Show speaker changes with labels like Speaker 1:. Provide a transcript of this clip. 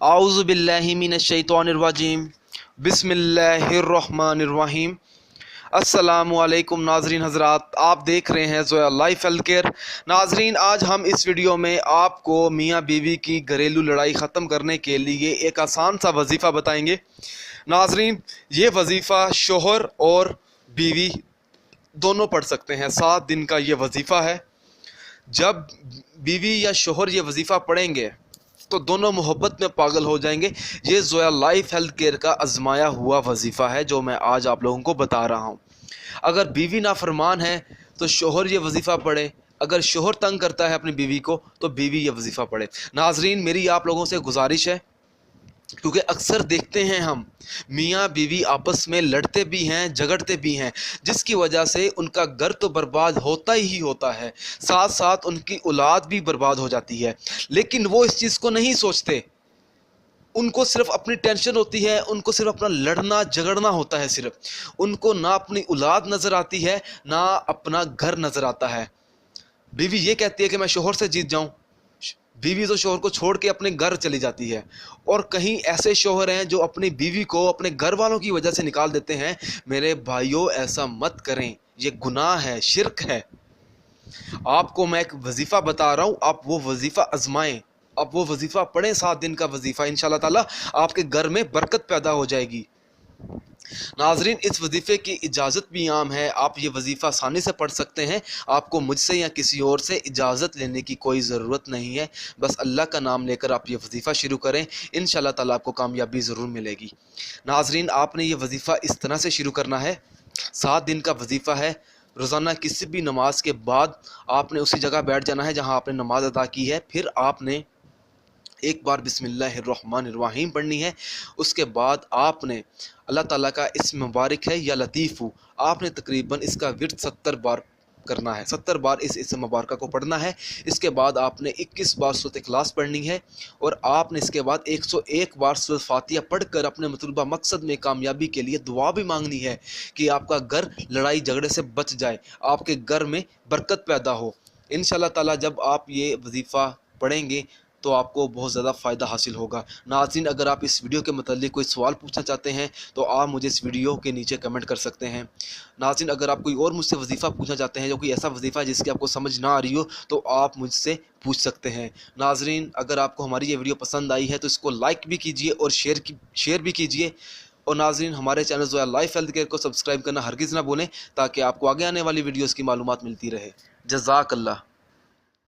Speaker 1: اعوذ باللہ من الشیطان الرجیم، بسم اللہ الرحمن الرحیم۔ السلام علیکم ناظرین حضرات، آپ دیکھ رہے ہیں زویا لائف ہیلتھ کیئر۔ ناظرین، آج ہم اس ویڈیو میں آپ کو میاں بیوی کی گھریلو لڑائی ختم کرنے کے لیے ایک آسان سا وظیفہ بتائیں گے۔ ناظرین، یہ وظیفہ شوہر اور بیوی دونوں پڑھ سکتے ہیں۔ 7 دن کا یہ وظیفہ ہے۔ جب بیوی یا شوہر یہ وظیفہ پڑھیں گے تو دونوں محبت میں پاگل ہو جائیں گے۔ یہ زویا لائف ہیلتھ کیئر کا آزمایا ہوا وظیفہ ہے جو میں آج آپ لوگوں کو بتا رہا ہوں۔ اگر بیوی نافرمان ہے تو شوہر یہ وظیفہ پڑھے، اگر شوہر تنگ کرتا ہے اپنی بیوی کو تو بیوی یہ وظیفہ پڑھے۔ ناظرین، میری آپ لوگوں سے گزارش ہے، کیونکہ اکثر دیکھتے ہیں ہم میاں بیوی آپس میں لڑتے بھی ہیں، جھگڑتے بھی ہیں، جس کی وجہ سے ان کا گھر تو برباد ہوتا ہی ہوتا ہے، ساتھ ساتھ ان کی اولاد بھی برباد ہو جاتی ہے۔ لیکن وہ اس چیز کو نہیں سوچتے، ان کو صرف اپنی ٹینشن ہوتی ہے، ان کو صرف اپنا لڑنا جھگڑنا ہوتا ہے، صرف ان کو نہ اپنی اولاد نظر آتی ہے نہ اپنا گھر نظر آتا ہے۔ بیوی یہ کہتی ہے کہ میں شوہر سے جیت جاؤں، بیوی تو شوہر کو چھوڑ کے اپنے گھر چلی جاتی ہے۔ اور کہیں ایسے شوہر ہیں جو اپنی بیوی کو اپنے گھر والوں کی وجہ سے نکال دیتے ہیں۔ میرے بھائیوں، ایسا مت کریں، یہ گناہ ہے، شرک ہے۔ آپ کو میں ایک وظیفہ بتا رہا ہوں، آپ وہ وظیفہ آزمائیں، آپ وہ وظیفہ پڑھیں، 7 دن کا وظیفہ، انشاءاللہ تعالی آپ کے گھر میں برکت پیدا ہو جائے گی۔ ناظرین، اس وظیفے کی اجازت بھی عام ہے، آپ یہ وظیفہ آسانی سے پڑھ سکتے ہیں۔ آپ کو مجھ سے یا کسی اور سے اجازت لینے کی کوئی ضرورت نہیں ہے، بس اللہ کا نام لے کر آپ یہ وظیفہ شروع کریں، انشاءاللہ تعالیٰ آپ کو کامیابی ضرور ملے گی۔ ناظرین، آپ نے یہ وظیفہ اس طرح سے شروع کرنا ہے، 7 دن کا وظیفہ ہے۔ روزانہ کسی بھی نماز کے بعد آپ نے اسی جگہ بیٹھ جانا ہے جہاں آپ نے نماز ادا کی ہے، پھر آپ نے ایک بار بسم اللہ الرحمن الرحیم پڑھنی ہے۔ اس کے بعد آپ نے اللہ تعالیٰ کا اسم مبارک ہے یا لطیف، آپ نے تقریباً اس کا ورد 70 بار کرنا ہے، 70 بار اس اسم مبارکہ کو پڑھنا ہے۔ اس کے بعد آپ نے 21 بار سورۃ اخلاص پڑھنی ہے، اور آپ نے اس کے بعد 101 بار سورۃ فاتحہ پڑھ کر اپنے مطلوبہ مقصد میں کامیابی کے لیے دعا بھی مانگنی ہے کہ آپ کا گھر لڑائی جھگڑے سے بچ جائے، آپ کے گھر میں برکت پیدا ہو۔ انشاءاللہ تعالیٰ جب آپ یہ وظیفہ پڑھیں گے تو آپ کو بہت زیادہ فائدہ حاصل ہوگا۔ ناظرین، اگر آپ اس ویڈیو کے متعلق کوئی سوال پوچھنا چاہتے ہیں تو آپ مجھے اس ویڈیو کے نیچے کمنٹ کر سکتے ہیں۔ ناظرین، اگر آپ کوئی اور مجھ سے وظیفہ پوچھنا چاہتے ہیں، جو کوئی ایسا وظیفہ ہے جس کی آپ کو سمجھ نہ آ رہی ہو، تو آپ مجھ سے پوچھ سکتے ہیں۔ ناظرین، اگر آپ کو ہماری یہ ویڈیو پسند آئی ہے تو اس کو لائک بھی کیجیے اور شیئر بھی کیجیے، اور ناظرین ہمارے channel Zoya life health care کو سبسکرائب کرنا ہرگز نہ بھولیں، تاکہ آپ کو آگے آنے والی ویڈیوز کی معلومات ملتی رہے۔ جزاک اللہ۔